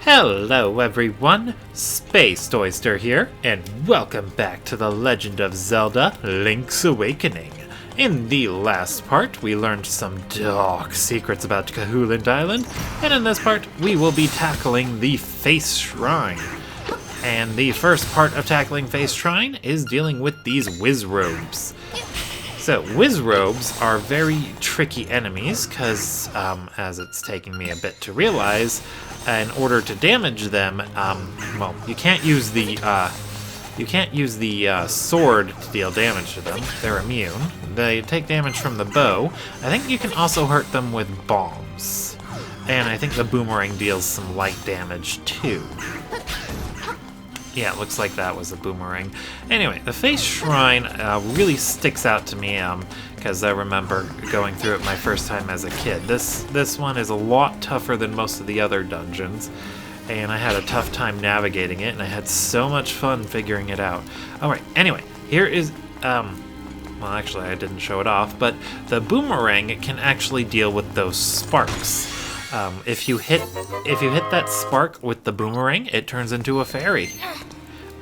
Hello everyone, Space Oyster here, and welcome back to the Legend of Zelda, Link's Awakening. In the last part, we learned some dark secrets about Kahulant Island, and in this part, we will be tackling the Face Shrine. And the first part of tackling Face Shrine is dealing with these Wizrobes. So, Wizrobes are very tricky enemies, because, as it's taking me a bit to realize, in order to damage them, well, you can't use the sword to deal damage to them. They're immune. They take damage from the bow. I think you can also hurt them with bombs. And I think the boomerang deals some light damage, too. Yeah, it looks like that was a boomerang. Anyway, the Face Shrine really sticks out to me because I remember going through it my first time as a kid. This one is a lot tougher than most of the other dungeons, and I had a tough time navigating it, and I had so much fun figuring it out. Alright, anyway, here is, well actually I didn't show it off, but the boomerang can actually deal with those sparks. If you hit that spark with the boomerang, it turns into a fairy.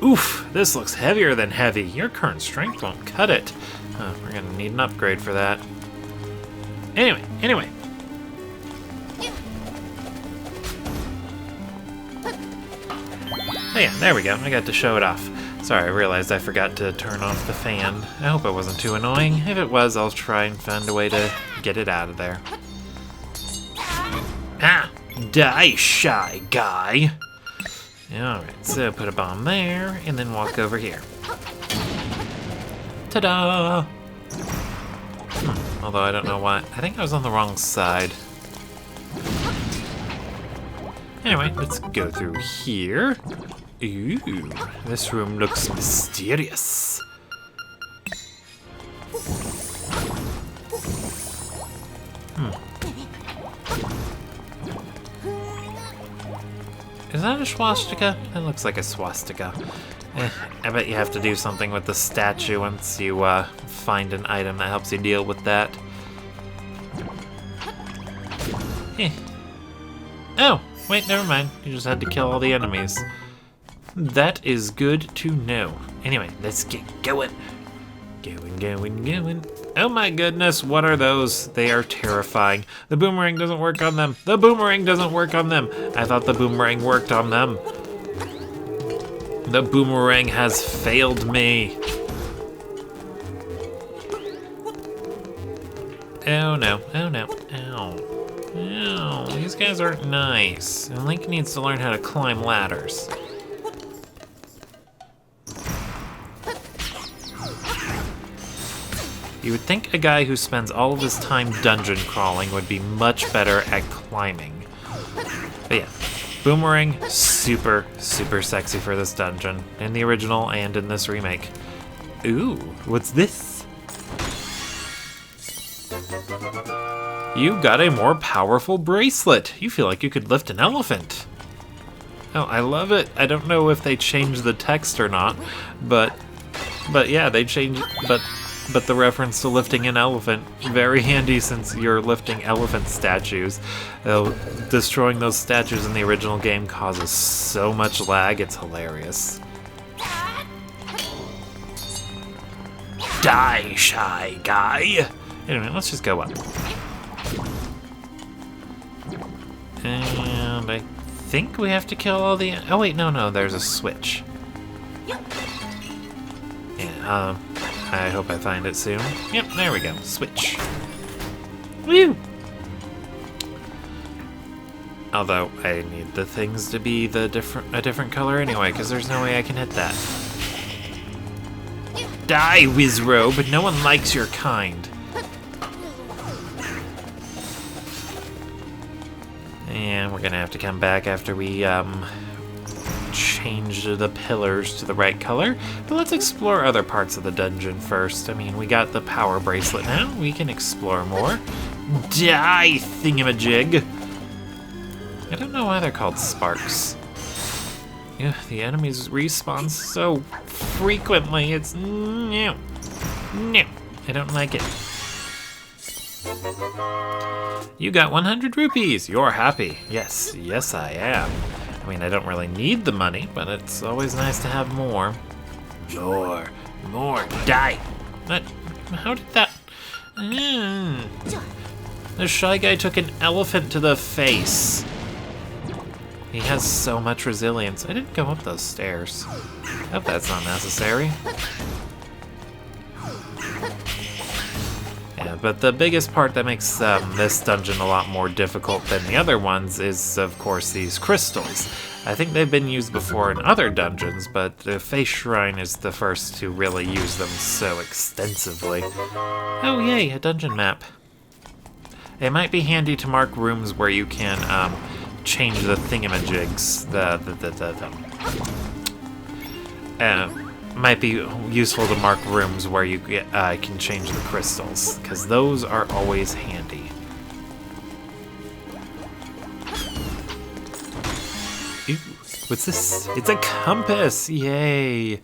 Oof, this looks heavier than heavy. Your current strength won't cut it. We're gonna need an upgrade for that. Anyway. Oh yeah, there we go. I got to show it off. Sorry, I realized I forgot to turn off the fan. I hope it wasn't too annoying. If it was, I'll try and find a way to get it out of there. Ah! Die, shy guy! Alright, so put a bomb there, and then walk over here. Ta-da! Although I don't know why. I think I was on the wrong side. Anyway, let's go through here. Ooh, this room looks mysterious. Is that a swastika? That looks like a swastika. I bet you have to do something with the statue once you find an item that helps you deal with that. Oh, wait, never mind. You just had to kill all the enemies. That is good to know. Anyway, let's get going. Going. Oh my goodness, what are those? They are terrifying. The boomerang doesn't work on them. The boomerang doesn't work on them. I thought the boomerang worked on them. The boomerang has failed me. Oh no, Ow, these guys aren't nice. And Link needs to learn how to climb ladders. You would think a guy who spends all of his time dungeon crawling would be much better at climbing. But yeah, boomerang, super sexy for this dungeon. In the original and in this remake. Ooh, what's this? You got a more powerful bracelet. You feel like you could lift an elephant. Oh, I love it. I don't know if they changed the text or not, but yeah, they changed, but the reference to lifting an elephant, very handy since you're lifting elephant statues. Destroying those statues in the original game causes so much lag, it's hilarious. Die, shy guy! Anyway, let's just go up. And I think we have to kill all the... Oh wait, no, there's a switch. Yeah, I hope I find it soon. Yep, there we go. Switch. Woo! Although, I need the things to be a different color anyway, because there's no way I can hit that. Die, Wizrobe! No one likes your kind. And we're gonna have to come back after we, change the pillars to the right color, but let's explore other parts of the dungeon first. I mean, we got the power bracelet now. We can explore more. Die, thingamajig! I don't know why they're called sparks. Yeah, the enemies respawn so frequently. It's no. I don't like it. You got 100 rupees. You're happy. Yes, I am. I mean, I don't really need the money, but it's always nice to have more. More, die! What? How did that... The Shy Guy took an elephant to the face. He has so much resilience. I didn't go up those stairs. I hope that's not necessary. Yeah, but the biggest part that makes this dungeon a lot more difficult than the other ones is, of course, these crystals. I think they've been used before in other dungeons, but the Face Shrine is the first to really use them so extensively. Oh yay, a dungeon map. It might be handy to mark rooms where you can change the thingamajigs. Might be useful to mark rooms where you can change the crystals, because those are always handy. Ooh, what's this? It's a compass! Yay!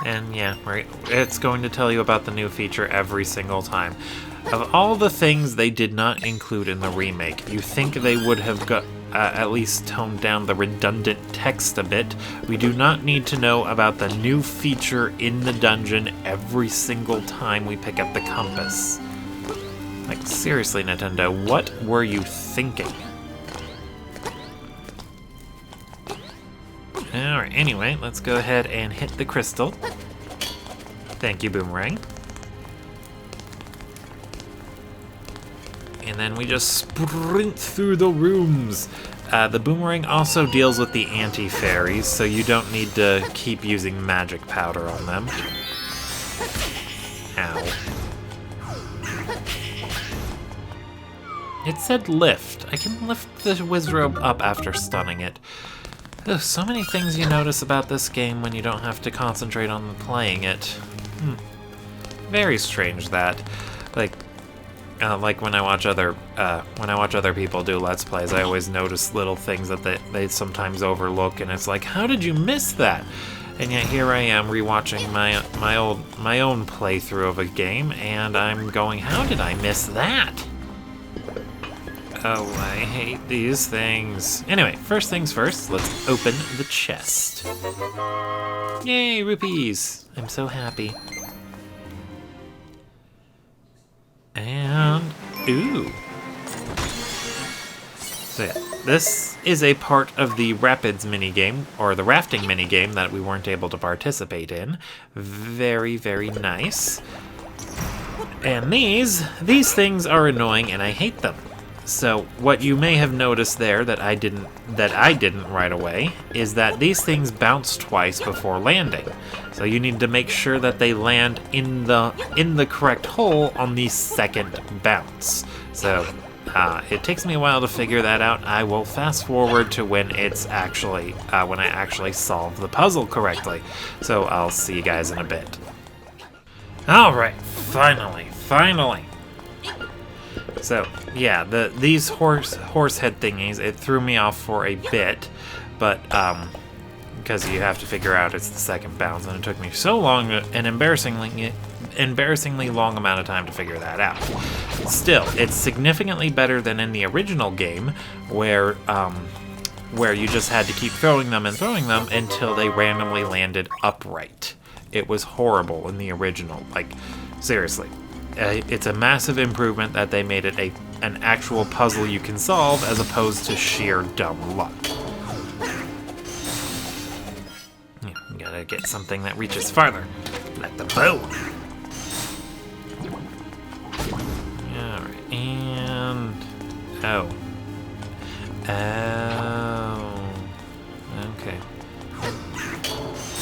And yeah, right, it's going to tell you about the new feature every single time. Of all the things they did not include in the remake, you think they would have got at least toned down the redundant text a bit. We do not need to know about the new feature in the dungeon every single time we pick up the compass. Like, seriously, Nintendo, what were you thinking? Alright, anyway, let's go ahead and hit the crystal. Thank you, Boomerang. And then we just sprint through the rooms. The Boomerang also deals with the anti-fairies, so you don't need to keep using magic powder on them. Ow. It said lift. I can lift the Wizrobe up after stunning it. There's so many things you notice about this game when you don't have to concentrate on playing it. Very strange that. Like when I watch other people do Let's Plays, I always notice little things that they sometimes overlook, and it's like, how did you miss that? And yet here I am rewatching my own playthrough of a game, and I'm going, how did I miss that? Oh, I hate these things. Anyway, first things first, let's open the chest. Yay, rupees! I'm so happy. And, ooh. So yeah, this is a part of the Rapids minigame, or the rafting minigame that we weren't able to participate in. Very, very nice. And these things are annoying and I hate them. So what you may have noticed there that I didn't right away is that these things bounce twice before landing. So you need to make sure that they land in the correct hole on the second bounce. So it takes me a while to figure that out. I will fast forward to when it's actually when I actually solve the puzzle correctly. So I'll see you guys in a bit. All right, finally. So yeah, these horse head thingies, it threw me off for a bit, but because you have to figure out it's the second bounce, and it took me so long, an embarrassingly long amount of time to figure that out. Still, it's significantly better than in the original game, where you just had to keep throwing them until they randomly landed upright. It was horrible in the original, like, seriously. It's a massive improvement that they made it an actual puzzle you can solve as opposed to sheer dumb luck. Yeah, you gotta get something that reaches farther, like the bow. Alright, and... Oh. Okay.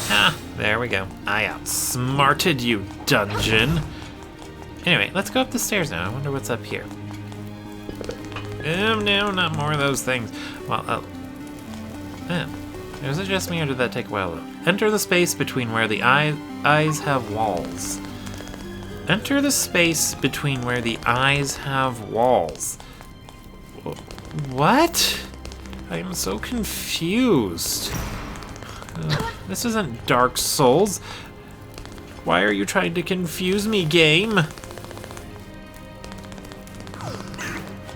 Ah, there we go. I outsmarted you, dungeon! Anyway, let's go up the stairs now. I wonder what's up here. No, not more of those things. Well, was it just me or did that take a while? Enter the space between where the eyes have walls. Enter the space between where the eyes have walls. What? I am so confused. This isn't Dark Souls. Why are you trying to confuse me, game?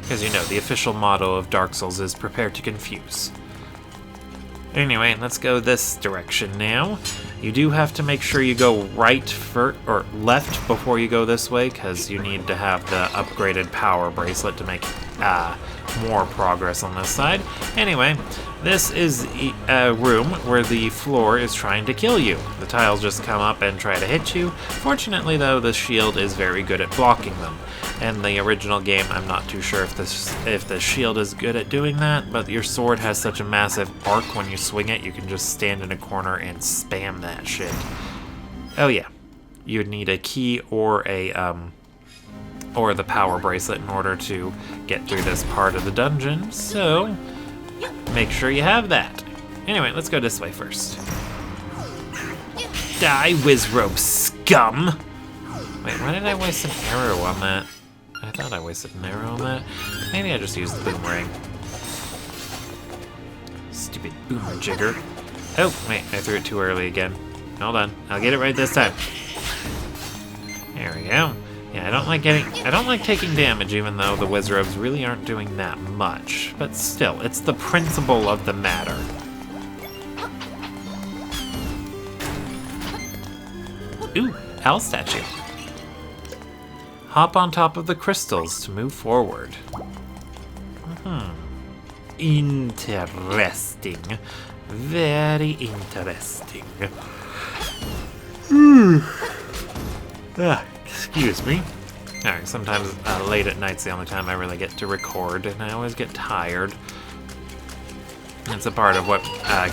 Because you know, the official motto of Dark Souls is prepare to confuse. Anyway, let's go this direction now. You do have to make sure you go right or left before you go this way, because you need to have the upgraded power bracelet to make more progress on this side. Anyway, this is a room where the floor is trying to kill you. The tiles just come up and try to hit you. Fortunately, though, the shield is very good at blocking them. In the original game, I'm not too sure if the shield is good at doing that, but your sword has such a massive arc when you swing it, you can just stand in a corner and spam that shit. Oh yeah, you would need a key or the power bracelet in order to get through this part of the dungeon, so make sure you have that. Anyway, let's go this way first. Die, Wizrobe scum! Wait, why did I waste an arrow on that? I thought I wasted an arrow on that. Maybe I just used the boomerang. Stupid boomer jigger. Oh, wait, I threw it too early again. Hold on, I'll get it right this time. There we go. Yeah, I don't like taking damage, even though the Wizrobes really aren't doing that much. But still, it's the principle of the matter. Ooh, owl statue. Hop on top of the crystals to move forward. Interesting. Very interesting. Excuse me. Alright, sometimes late at night's the only time I really get to record, and I always get tired. It's a part of what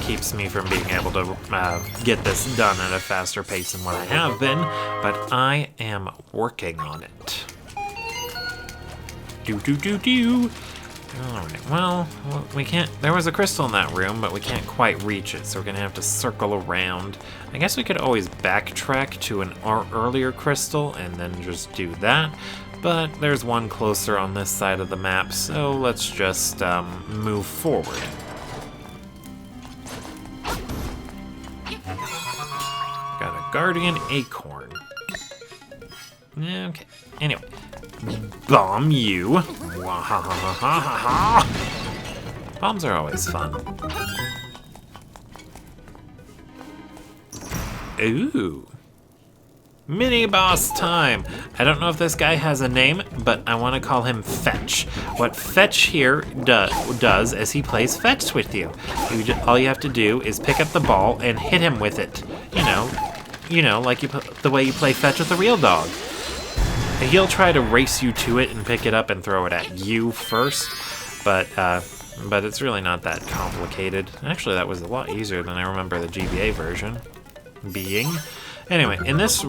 keeps me from being able to get this done at a faster pace than what I have been, but I am working on it. Alright, well, we can't... There was a crystal in that room, but we can't quite reach it, so we're gonna have to circle around. I guess we could always backtrack to an earlier crystal and then just do that, but there's one closer on this side of the map, so let's just move forward. Got a guardian acorn. Okay, anyway. Bomb you. Bombs are always fun. Ooh. Mini boss time! I don't know if this guy has a name, but I want to call him Fetch. What Fetch here does is he plays fetch with you. All you have to do is pick up the ball and hit him with it. You know, like the way you play fetch with a real dog. He'll try to race you to it and pick it up and throw it at you first, but it's really not that complicated. Actually, that was a lot easier than I remember the GBA version being. Anyway, in this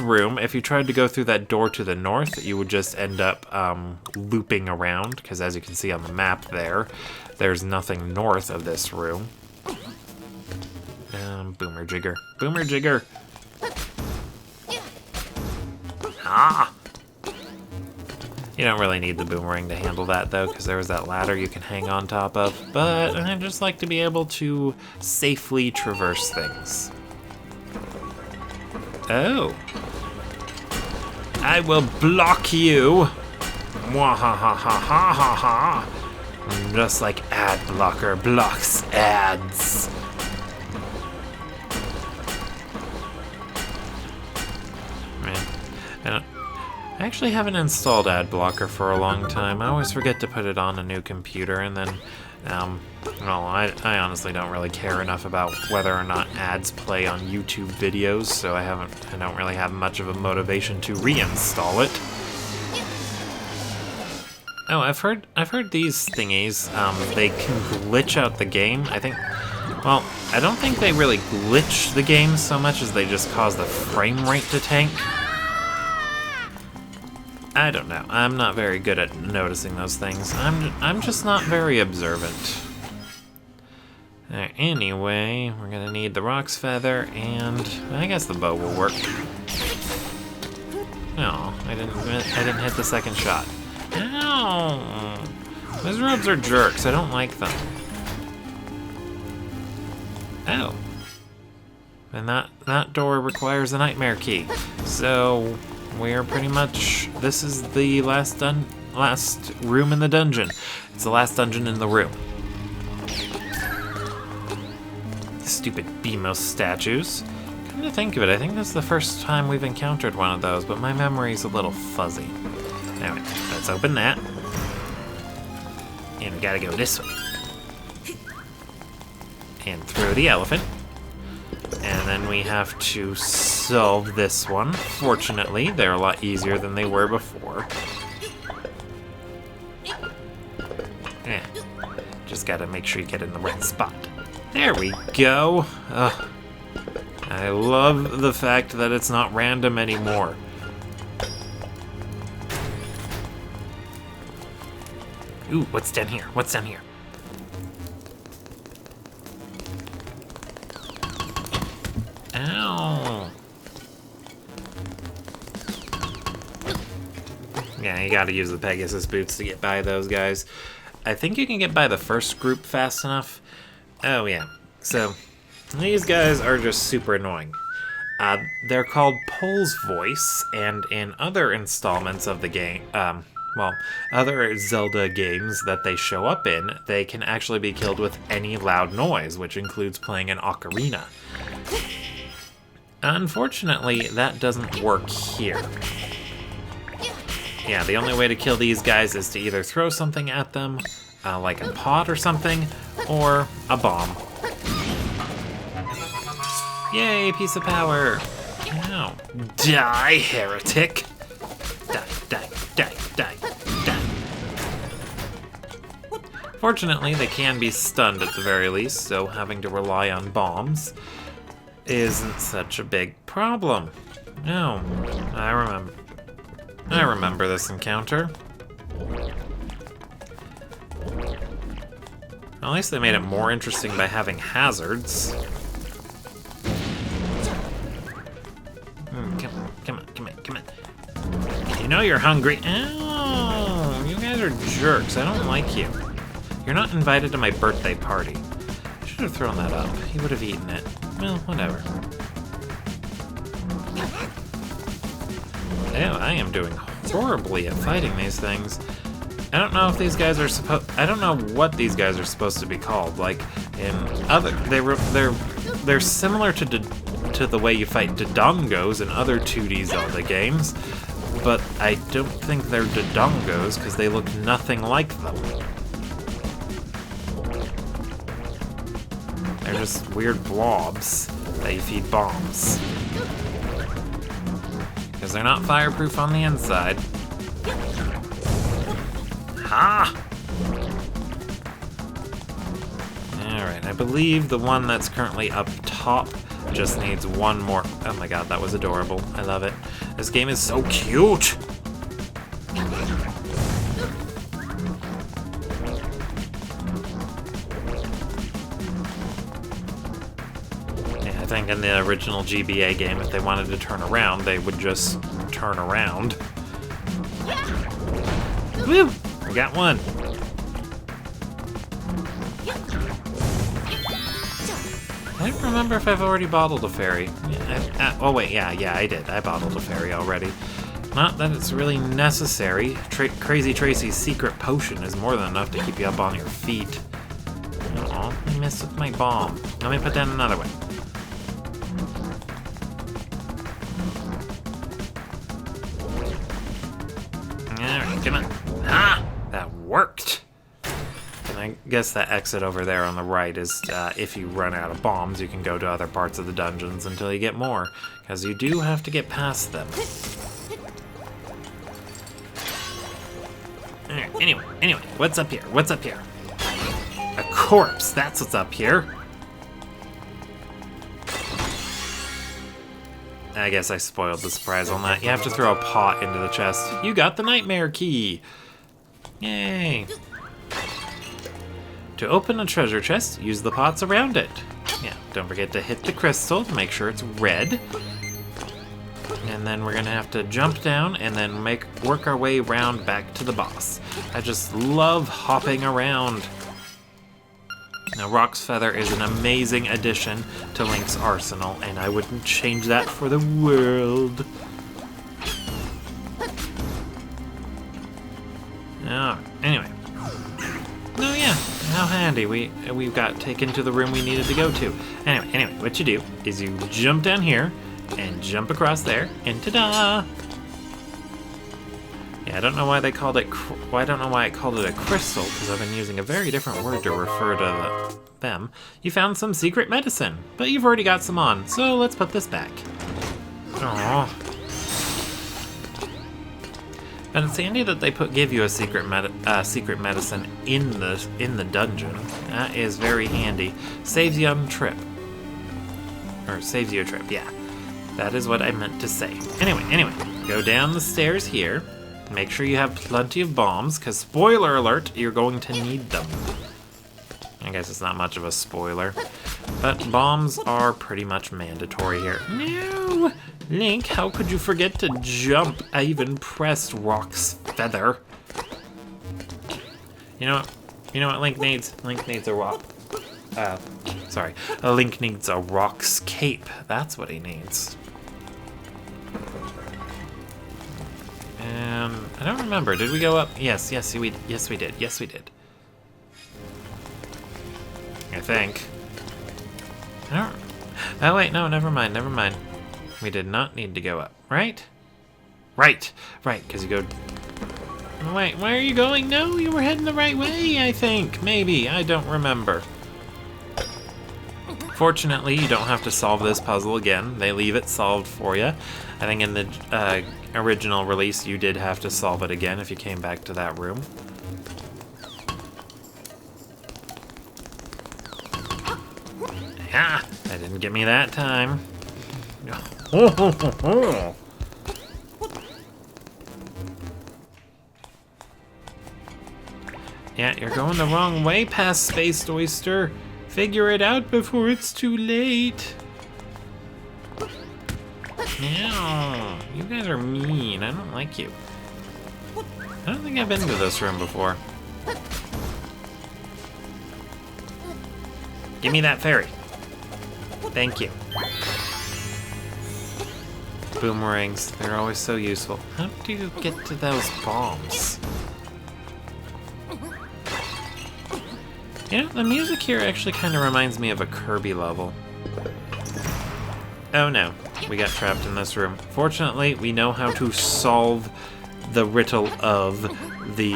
room, if you tried to go through that door to the north, you would just end up looping around, because as you can see on the map there's nothing north of this room. Boomer jigger. Boomer jigger! Ah! You don't really need the boomerang to handle that, though, because there was that ladder you can hang on top of, but I just like to be able to safely traverse things. Oh. I will block you! Mwahahahahaha! Just like ad blocker blocks ads. I actually haven't installed ad blocker for a long time. I always forget to put it on a new computer, and then, well, I honestly don't really care enough about whether or not ads play on YouTube videos, so I don't really have much of a motivation to reinstall it. Oh, I've heard these thingies, they can glitch out the game. Well, I don't think they really glitch the game so much as they just cause the frame rate to tank. I don't know. I'm not very good at noticing those things. I'm just not very observant. Anyway, we're gonna need the Rock's Feather, and I guess the bow will work. No, I didn't hit the second shot. Ow! Those robes are jerks. I don't like them. Oh. And that door requires a nightmare key. So we're pretty much... This is the last room in the dungeon. It's the last dungeon in the room. Stupid BMO statues. Come to think of it, I think this is the first time we've encountered one of those, but my memory's a little fuzzy. Anyway, let's open that. And we gotta go this way. And throw the elephant. And then we have to solve this one. Fortunately, they're a lot easier than they were before. Just gotta make sure you get in the right spot. There we go. I love the fact that it's not random anymore. Ooh, what's down here? What's down here? Ow. Yeah, you gotta use the Pegasus boots to get by those guys. I think you can get by the first group fast enough. Oh yeah, so these guys are just super annoying. They're called Pole's Voice, and in other installments of the game, other Zelda games that they show up in, they can actually be killed with any loud noise, which includes playing an ocarina. Unfortunately, that doesn't work here. Yeah, the only way to kill these guys is to either throw something at them, like a pot or something, or a bomb. Yay, piece of power! Ow. Die, heretic! Die, die, die, die, die. Fortunately, they can be stunned at the very least, so having to rely on bombs isn't such a big problem. No, I remember this encounter. At least they made it more interesting by having hazards. Come on. You know you're hungry. Oh, you guys are jerks. I don't like you. You're not invited to my birthday party. I should have thrown that up. He would have eaten it. Well, whatever. Ew, I am doing horribly at fighting these things. I don't know if these guys are I don't know what these guys are supposed to be called. Like in other, they're similar to the way you fight Dodongos in other 2D Zelda games, but I don't think they're Dodongos because they look nothing like them. They're just weird blobs that you feed bombs. Because they're not fireproof on the inside. Ha! Alright, I believe the one that's currently up top just needs one more. Oh my god, that was adorable. I love it. This game is so cute! I think in the original GBA game, if they wanted to turn around, they would just turn around. Woo! I got one. I don't remember if I've already bottled a fairy. Oh wait, yeah, I did. I bottled a fairy already. Not that it's really necessary. Crazy Tracy's secret potion is more than enough to keep you up on your feet. Aw, I messed with my bomb. Let me put down another one. Alright, come on. Ah! That worked! And I guess that exit over there on the right is if you run out of bombs, you can go to other parts of the dungeons until you get more, because you do have to get past them. Alright, anyway, what's up here? What's up here? A corpse, that's what's up here. I guess I spoiled the surprise on that. You have to throw a pot into the chest. You got the nightmare key! Yay! To open a treasure chest, use the pots around it. Yeah, don't forget to hit the crystal to make sure it's red. And then we're gonna have to jump down and then work our way around back to the boss. I just love hopping around. Now, Rock's Feather is an amazing addition to Link's arsenal, and I wouldn't change that for the world. Anyway. Oh yeah, how Andy, we got taken to the room we needed to go to. Anyway, what you do is you jump down here and jump across there, and ta-da! Yeah, I don't know why they called it. I don't know why I called it a crystal, because I've been using a very different word to refer to them. You found some secret medicine, but you've already got some on, so let's put this back. Aww. And it's handy that they give you a secret medicine in the dungeon. That is very handy. Saves you on a trip. Or saves you a trip, yeah. That is what I meant to say. Anyway, go down the stairs here. Make sure you have plenty of bombs, because spoiler alert, you're going to need them. I guess it's not much of a spoiler, but bombs are pretty much mandatory here. No! Link, how could you forget to jump? I even pressed Rock's feather. You know what Link needs? Link needs a rock. Link needs a Rock's cape. That's what he needs. I don't remember. Did we go up? Yes, we did. I think. Oh wait, no, never mind. We did not need to go up, right? Right, because you go... Wait, where are you going? No, you were heading the right way, I think. Maybe, I don't remember. Fortunately, you don't have to solve this puzzle again. They leave it solved for you. I think in the original release, you did have to solve it again if you came back to that room. Ah, that didn't get me that time. Yeah, you're going the wrong way past Spaced Oyster. Figure it out before it's too late. No, you guys are mean. I don't like you. I don't think I've been to this room before. Give me that fairy. Thank you. Boomerangs, they're always so useful. How do you get to those bombs? You know, the music here actually kind of reminds me of a Kirby level. Oh no, we got trapped in this room. Fortunately, we know how to solve the riddle of the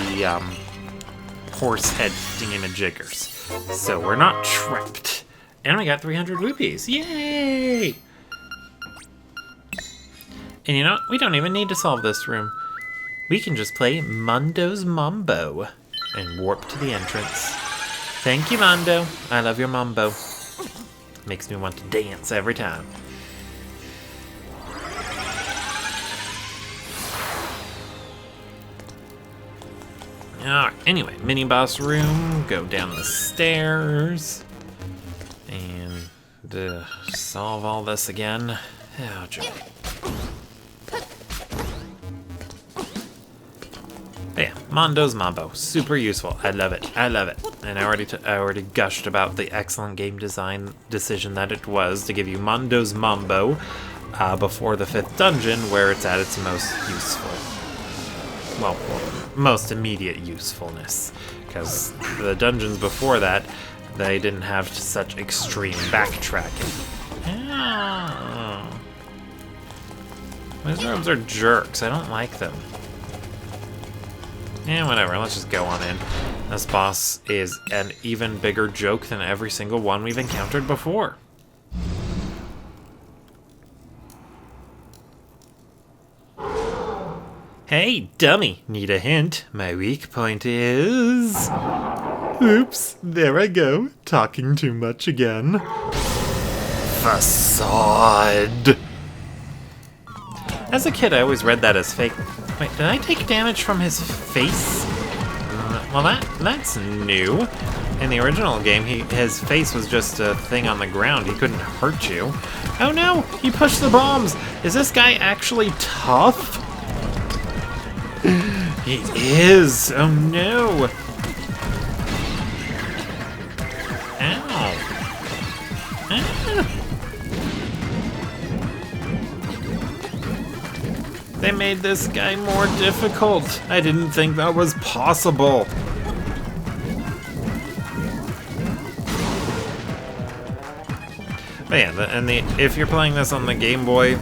horse head thingamajiggers. So we're not trapped. And we got 300 rupees. Yay! And you know what? We don't even need to solve this room. We can just play Mondo's Mambo and warp to the entrance. Thank you, Mondo. I love your mambo. Makes me want to dance every time. Alright, anyway, mini boss room. Go down the stairs. And solve all this again. Oh, joy. But yeah, Mondo's Mambo, super useful. I love it. And I already gushed about the excellent game design decision that it was to give you Mondo's Mambo before the 5th dungeon, where it's at its most useful. Well, most immediate usefulness, because the dungeons before that, they didn't have such extreme backtracking. Oh. Wizards are jerks. I don't like them. Yeah, whatever, let's just go on in. This boss is an even bigger joke than every single one we've encountered before. Hey, dummy, need a hint? My weak point is... Oops, there I go, talking too much again. Facade. As a kid, I always read that as fake. Wait, did I take damage from his face? Well, that's new. In the original game, his face was just a thing on the ground. He couldn't hurt you. Oh no, he pushed the bombs. Is this guy actually tough? He is. Oh no. Ow. Ah. They made this guy more difficult. I didn't think that was possible. But yeah, if you're playing this on the Game Boy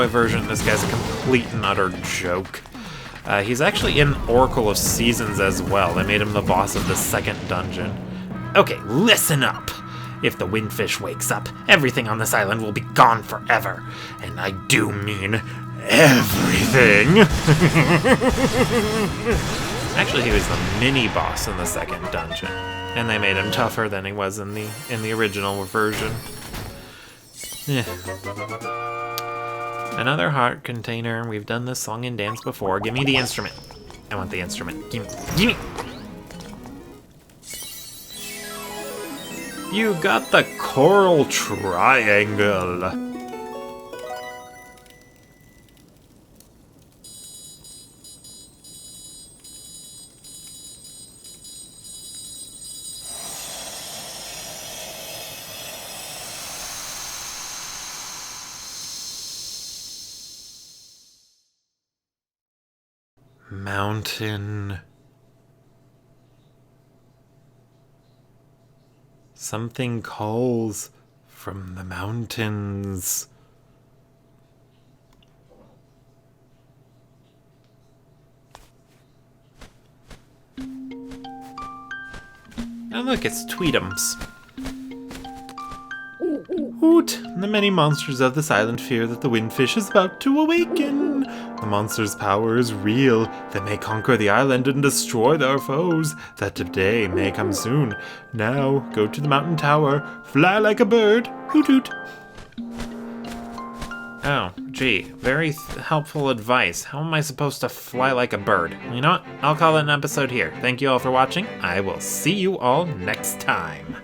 version, this guy's a complete and utter joke. He's actually in Oracle of Seasons as well. They made him the boss of the second dungeon. Okay, listen up! If the windfish wakes up, everything on this island will be gone forever. And I do mean everything! Actually, he was the mini-boss in the second dungeon. And they made him tougher than he was in the original version. Yeah. Another heart container. We've done this song and dance before. Give me the instrument. I want the instrument. Gimme. You got the coral triangle. Mountain. Something calls from the mountains. Oh look, it's Tweetums. Hoot! The many monsters of this island fear that the windfish is about to awaken. The monster's power is real. They may conquer the island and destroy their foes. That day may come soon. Now, go to the mountain tower. Fly like a bird. Hoot hoot. Oh, gee. Very helpful advice. How am I supposed to fly like a bird? You know what? I'll call it an episode here. Thank you all for watching. I will see you all next time.